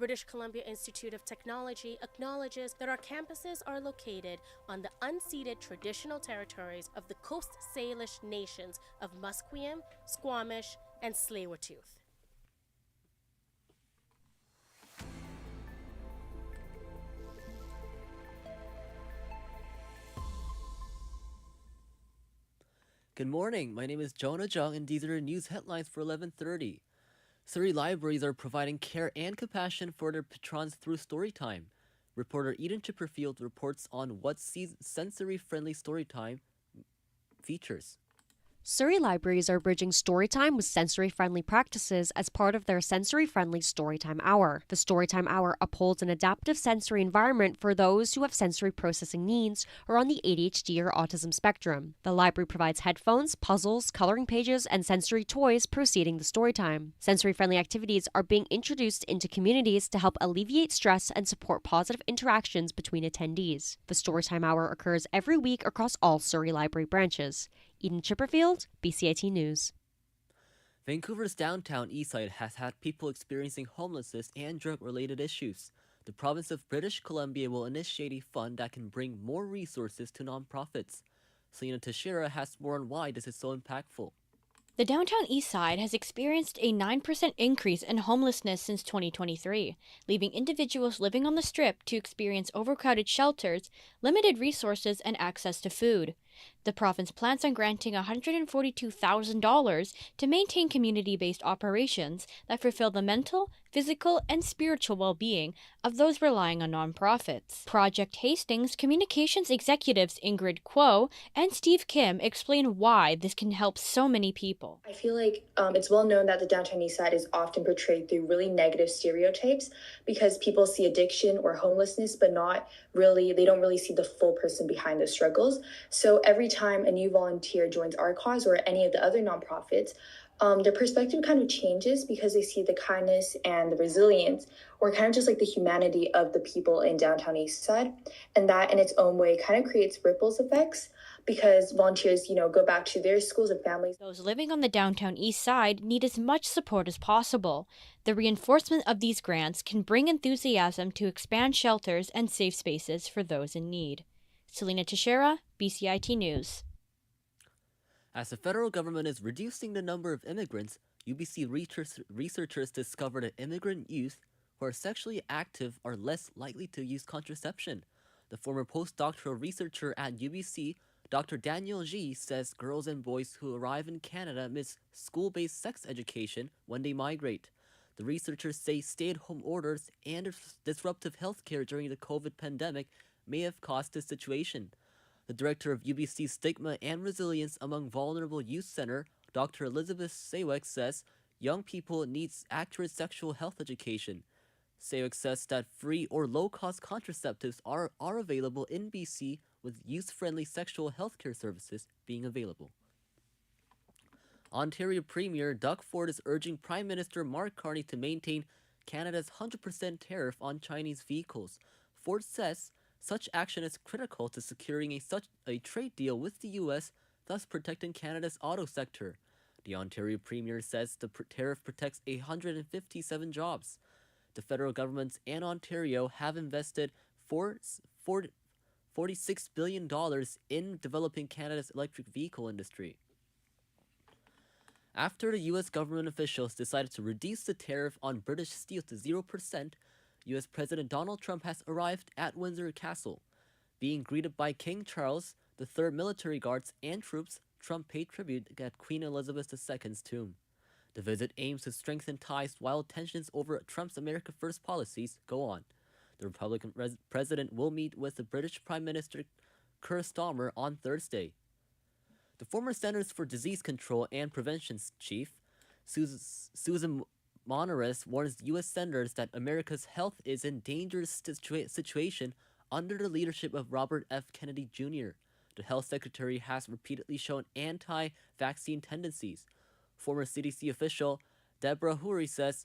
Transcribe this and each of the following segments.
British Columbia Institute of Technology acknowledges that our campuses are located on the unceded traditional territories of the Coast Salish nations of Musqueam, Squamish, and Tsleil-Waututh. Good morning, my name is Jonah Jung and these are the news headlines for 11:30. Surrey libraries are providing care and compassion for their patrons through storytime. Reporter Eden Chipperfield reports on what sensory-friendly storytime features. Surrey libraries are bridging storytime with sensory-friendly practices as part of their sensory-friendly Storytime Hour. The Storytime Hour upholds an adaptive sensory environment for those who have sensory processing needs or on the ADHD or autism spectrum. The library provides headphones, puzzles, coloring pages, and sensory toys preceding the storytime. Sensory-friendly activities are being introduced into communities to help alleviate stress and support positive interactions between attendees. The Storytime Hour occurs every week across all Surrey Library branches. Eden Chipperfield, BCIT News. Vancouver's downtown eastside has had people experiencing homelessness and drug-related issues. The province of British Columbia will initiate a fund that can bring more resources to nonprofits. Selena Teixeira has more on why this is so impactful. The downtown east side has experienced a 9% increase in homelessness since 2023, leaving individuals living on the strip to experience overcrowded shelters, limited resources, and access to food. The province plans on granting $142,000 to maintain community-based operations that fulfill the mental, physical, and spiritual well-being of those relying on nonprofits. Project Hastings communications executives Ingrid Kuo and Steve Kim explain why this can help so many people. I feel like it's well known that the downtown east side is often portrayed through really negative stereotypes because people see addiction or homelessness, but they don't really see the full person behind the struggles. So every time a new volunteer joins our cause or any of the other nonprofits, their perspective kind of changes because they see the kindness and the resilience, or kind of just like the humanity of the people in downtown east side. And that in its own way kind of creates ripples effects because volunteers, go back to their schools and families. Those living on the downtown east side need as much support as possible. The reinforcement of these grants can bring enthusiasm to expand shelters and safe spaces for those in need. Selena Teixeira, BCIT News. As the federal government is reducing the number of immigrants, UBC researchers discovered that immigrant youth who are sexually active are less likely to use contraception. The former postdoctoral researcher at UBC, Dr. Daniel G, says girls and boys who arrive in Canada miss school-based sex education when they migrate. The researchers say stay-at-home orders and disruptive healthcare during the COVID pandemic may have caused this situation. The director of UBC's Stigma and Resilience Among Vulnerable Youth Center, Dr. Elizabeth Saywick, says young people need accurate sexual health education. Saywick says that free or low-cost contraceptives are available in BC, with youth-friendly sexual healthcare services being available. Ontario Premier Doug Ford is urging Prime Minister Mark Carney to maintain Canada's 100% tariff on Chinese vehicles. Ford says such action is critical to securing such a trade deal with the U.S., thus protecting Canada's auto sector. The Ontario Premier says the tariff protects 157 jobs. The federal government and Ontario have invested $46 billion in developing Canada's electric vehicle industry. After the U.S. government officials decided to reduce the tariff on British steel to 0%, U.S. President Donald Trump has arrived at Windsor Castle. Being greeted by King Charles III military guards and troops, Trump paid tribute at Queen Elizabeth II's tomb. The visit aims to strengthen ties while tensions over Trump's America First policies go on. The Republican president will meet with the British Prime Minister Keir Starmer on Thursday. The former Centers for Disease Control and Prevention chief, Susan Monteres, warns U.S. senators that America's health is in dangerous situation under the leadership of Robert F. Kennedy Jr. The health secretary has repeatedly shown anti-vaccine tendencies. Former CDC official Deborah Hoory says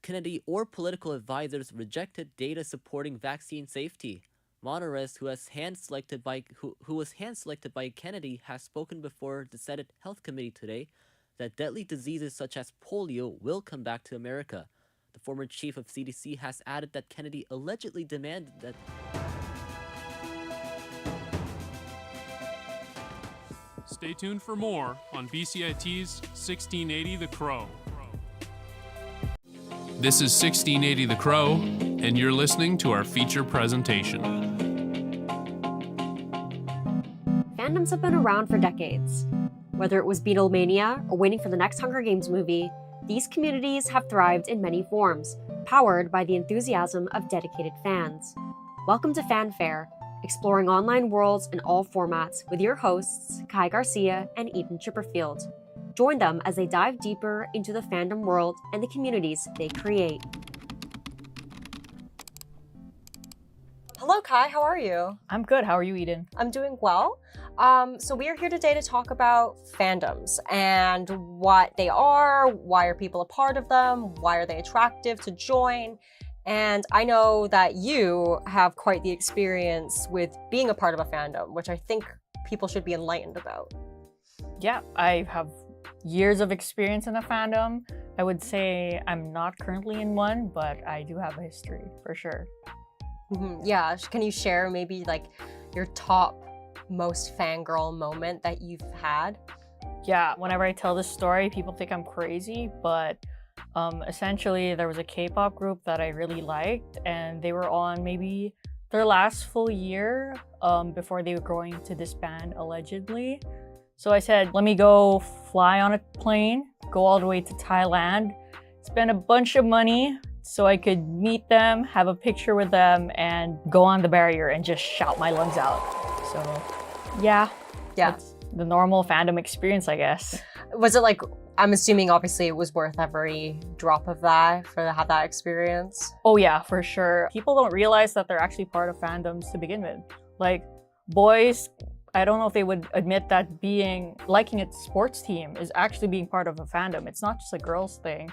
Kennedy or political advisors rejected data supporting vaccine safety. Monteres, who was hand-selected by Kennedy, has spoken before the Senate Health Committee today that deadly diseases such as polio will come back to America. The former chief of CDC has added that Kennedy allegedly demanded that Stay tuned for more on BCIT's 1680 The Crow. This is 1680 The Crow, and you're listening to our feature presentation. Fandoms have been around for decades. Whether it was Beatlemania or waiting for the next Hunger Games movie, these communities have thrived in many forms, powered by the enthusiasm of dedicated fans. Welcome to Fanfare, exploring online worlds in all formats with your hosts, Kai Garcia and Eden Chipperfield. Join them as they dive deeper into the fandom world and the communities they create. Hello, Kai. How are you? I'm good. How are you, Eden? I'm doing well. So we are here today to talk about fandoms and what they are, why are people a part of them, why are they attractive to join. And I know that you have quite the experience with being a part of a fandom, which I think people should be enlightened about. Yeah, I have years of experience in a fandom. I would say I'm not currently in one, but I do have a history for sure. Yeah, can you share maybe like your top most fangirl moment that you've had? Yeah, whenever I tell this story, people think I'm crazy, but essentially there was a K-pop group that I really liked, and they were on maybe their last full year before they were going to disband allegedly. So I said, let me go fly on a plane, go all the way to Thailand, spend a bunch of money so I could meet them, have a picture with them, and go on the barrier and just shout my lungs out. So yeah, that's the normal fandom experience, I guess. Was it like, I'm assuming obviously it was worth every drop of that for to have that experience? Oh yeah, for sure. People don't realize that they're actually part of fandoms to begin with. Like boys, I don't know if they would admit that liking a sports team is actually being part of a fandom. It's not just a girls thing.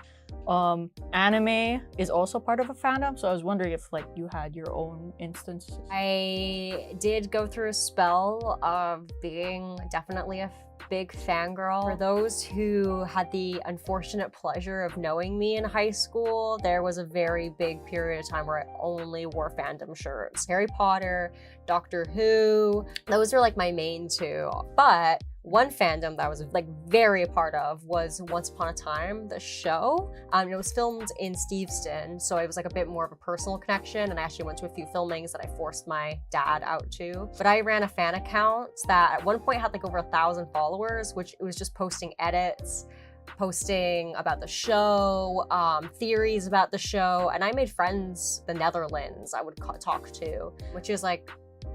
Anime is also part of a fandom, so I was wondering if like you had your own instances. I did go through a spell of being definitely a big fangirl. For those who had the unfortunate pleasure of knowing me in high school, there was a very big period of time where I only wore fandom shirts. Harry Potter, Doctor Who, those were like my main two. But one fandom that I was like very a part of was Once Upon a Time, the show. It was filmed in Steveston, so it was like a bit more of a personal connection, and I actually went to a few filmings that I forced my dad out to. But I ran a fan account that at one point had like over 1,000 followers, which it was just posting edits, posting about the show, theories about the show, and I made friends in the Netherlands I would talk to, which is like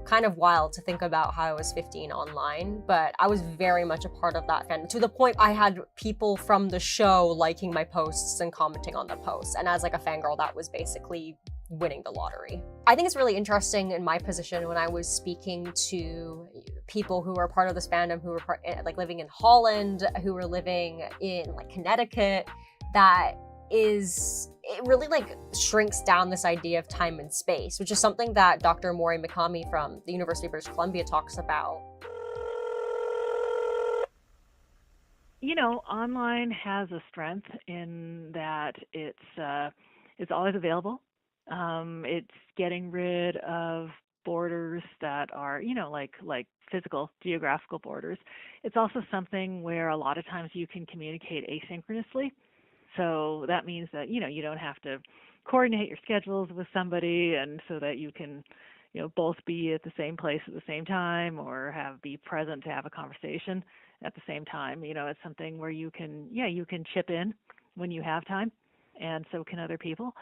kind of wild to think about how I was 15 online, but I was very much a part of that fandom, to the point I had people from the show liking my posts and commenting on the posts. And as like a fangirl, that was basically winning the lottery. I think it's really interesting in my position when I was speaking to people who are part of this fandom, who were like living in Holland, who were living in like Connecticut, it really like shrinks down this idea of time and space, which is something that Dr. Mori Mikami from the University of British Columbia talks about. You know, online has a strength in that it's always available. It's getting rid of borders that are, you know, like physical, geographical borders. It's also something where a lot of times you can communicate asynchronously. So that means that, you know, you don't have to coordinate your schedules with somebody, and so that you can, you know, both be at the same place at the same time, or be present to have a conversation at the same time. You know, it's something where you can chip in when you have time, and so can other people.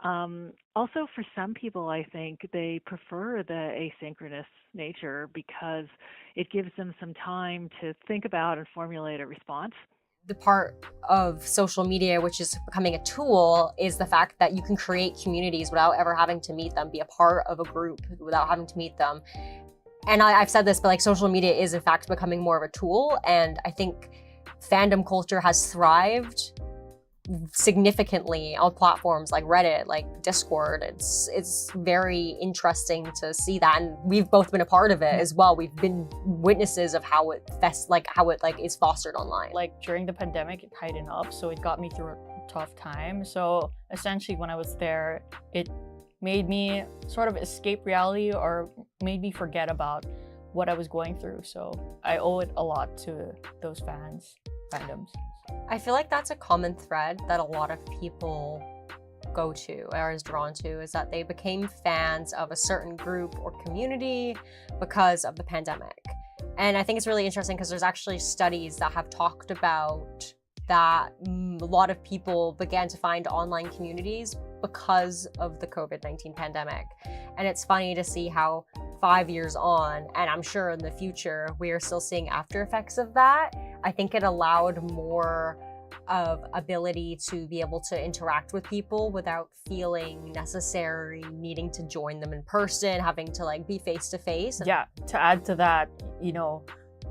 Also, for some people, I think they prefer the asynchronous nature because it gives them some time to think about and formulate a response. The part of social media, which is becoming a tool, is the fact that you can create communities without ever having to meet them, be a part of a group without having to meet them. And I've said this, but like social media is in fact becoming more of a tool. And I think fandom culture has thrived significantly on platforms like Reddit, like Discord. It's very interesting to see that, and we've both been a part of it as well. We've been witnesses of how it is fostered online. Like during the pandemic, it tightened up, so it got me through tough time. So essentially when I was there, it made me sort of escape reality or made me forget about what I was going through. So I owe it a lot to those fandoms. I feel like that's a common thread that a lot of people go to or is drawn to, is that they became fans of a certain group or community because of the pandemic. And I think it's really interesting because there's actually studies that have talked about that a lot of people began to find online communities because of the COVID-19 pandemic. And it's funny to see how 5 years on, and I'm sure in the future, we are still seeing after effects of that. I think it allowed more of ability to be able to interact with people without feeling necessary needing to join them in person, having to like be face to face. Yeah, to add to that, you know,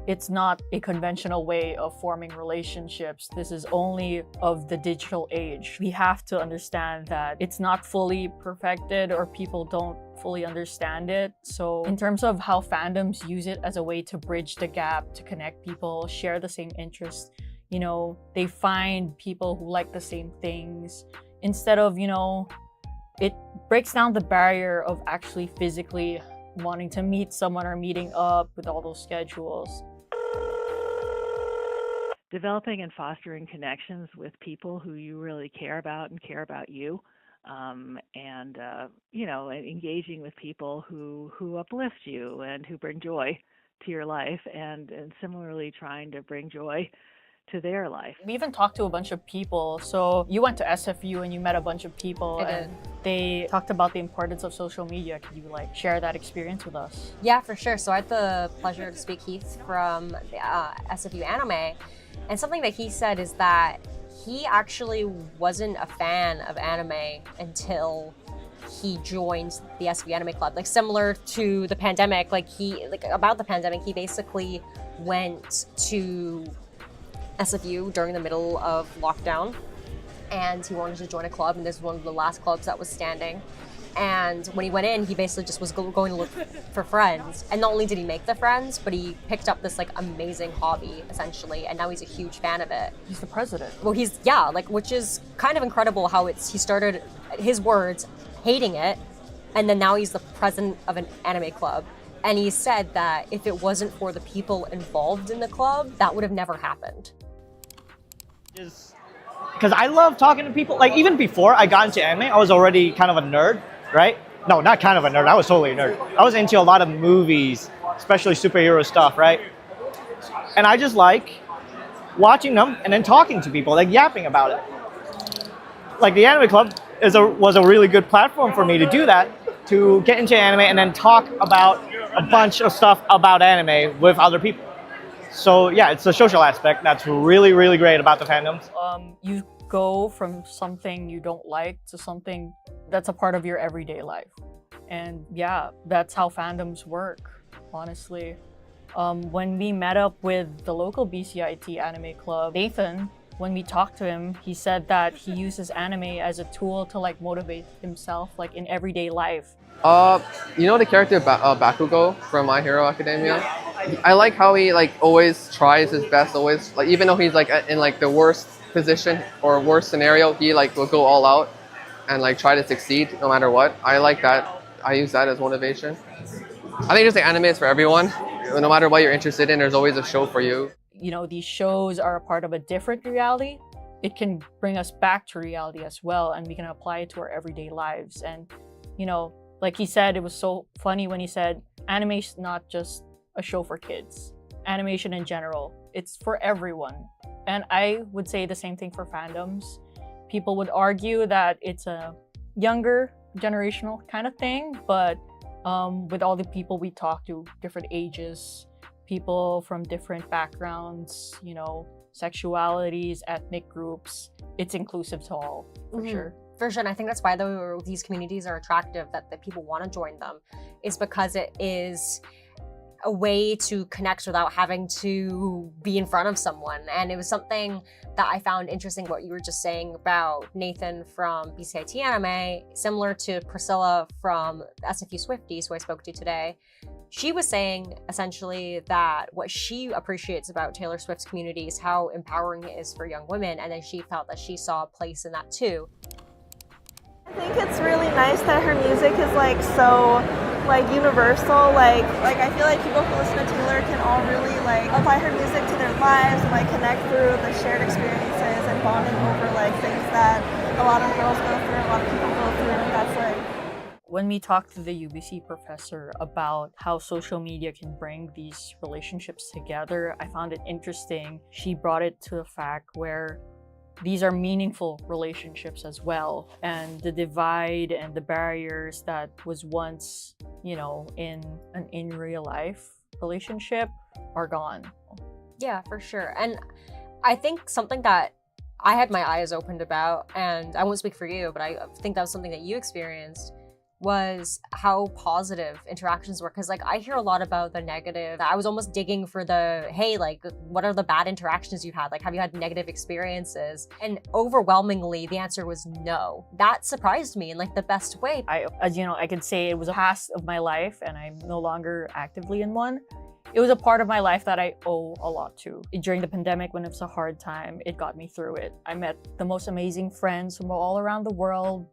it's not a conventional way of forming relationships. This is only of the digital age. We have to understand that it's not fully perfected or people don't fully understand it. So in terms of how fandoms use it as a way to bridge the gap, to connect people, share the same interests, you know, they find people who like the same things instead of, you know, it breaks down the barrier of actually physically wanting to meet someone or meeting up with all those schedules. Developing and fostering connections with people who you really care about and care about you, and you know, engaging with people who uplift you and who bring joy to your life, and similarly trying to bring joy to their life. We even talked to a bunch of people. So you went to SFU and you met a bunch of people. I did. And they talked about the importance of social media. Can you like share that experience with us? Yeah, for sure. So I had the pleasure to speak Heath from SFU Anime, and something that he said is that he actually wasn't a fan of anime until he joined the SFU Anime Club. Like similar to the pandemic, about the pandemic, he basically went to SFU during the middle of lockdown, and he wanted to join a club, and this was one of the last clubs that was standing. And when he went in, he basically just was going to look for friends. And not only did he make the friends, but he picked up this like amazing hobby essentially, and now he's a huge fan of it. He's the president. Well, which is kind of incredible how he started, his words, hating it, and then now he's the president of an anime club. And he said that if it wasn't for the people involved in the club, that would have never happened. Because I love talking to people. Like even before I got into anime, I was already kind of a nerd, right? No, not kind of a nerd. I was totally a nerd. I was into a lot of movies, especially superhero stuff, right? And I just like watching them and then talking to people, like yapping about it. Like the anime club was a really good platform for me to do that, to get into anime and then talk about a bunch of stuff about anime with other people. So yeah, it's the social aspect that's really, really great about the fandoms. You go from something you don't like to something that's a part of your everyday life. And yeah, that's how fandoms work, honestly. When we met up with the local BCIT anime club, Nathan, when we talked to him, he said that he uses anime as a tool to like motivate himself like in everyday life. You know the character Bakugo from My Hero Academia? I like how he like always tries his best, always like even though he's like in like the worst position or worst scenario, he like will go all out and like try to succeed no matter what. I like that. I use that as motivation. I think just the anime is for everyone. No matter what you're interested in, there's always a show for you. You know, these shows are a part of a different reality. It can bring us back to reality as well, and we can apply it to our everyday lives. And you know, like he said, it was so funny when he said animation's not just a show for kids. Animation in general, it's for everyone. And I would say the same thing for fandoms. People would argue that it's a younger generational kind of thing, but with all the people we talk to, different ages, people from different backgrounds, you know, sexualities, ethnic groups, it's inclusive to all, for sure. For sure, and I think that's why these communities are attractive, that people want to join them, is because it is a way to connect without having to be in front of someone. And it was something that I found interesting what you were just saying about Nathan from BCIT Anime, similar to Priscilla from SFU Swifties, who I spoke to today. She was saying essentially that what she appreciates about Taylor Swift's community is how empowering it is for young women, and then she felt that she saw a place in that too. I think it's really nice that her music is like so universal. Like I feel like people who listen to Taylor can all really like apply her music to their lives and like connect through the shared experiences and bonding over like things that a lot of girls go through, a lot of people go through, and that's like. When we talked to the UBC professor about how social media can bring these relationships together, I found it interesting. She brought it to the fact where these are meaningful relationships as well. And the divide and the barriers that was once, in real life relationship are gone. Yeah, for sure. And I think something that I had my eyes opened about, and I won't speak for you, but I think that was something that you experienced, was how positive interactions were. Because I hear a lot about the negative. I was almost digging for the, hey, what are the bad interactions you've had? Have you had negative experiences? And overwhelmingly, the answer was no. That surprised me in the best way. I could say it was a past of my life and I'm no longer actively in one. It was a part of my life that I owe a lot to. During the pandemic, when it was a hard time, it got me through it. I met the most amazing friends from all around the world.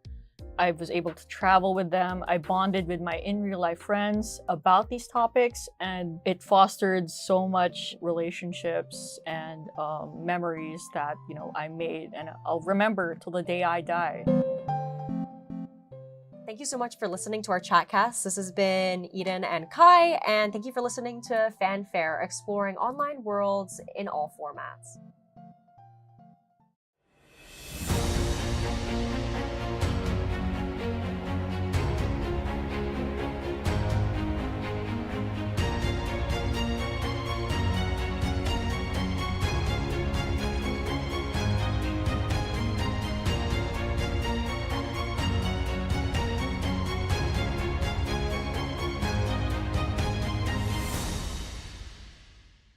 I was able to travel with them. I bonded with my in real life friends about these topics, and it fostered so much relationships and memories that I made, and I'll remember till the day I die. Thank you so much for listening to our chatcast. This has been Eden and Kai, and thank you for listening to Fanfare, exploring online worlds in all formats.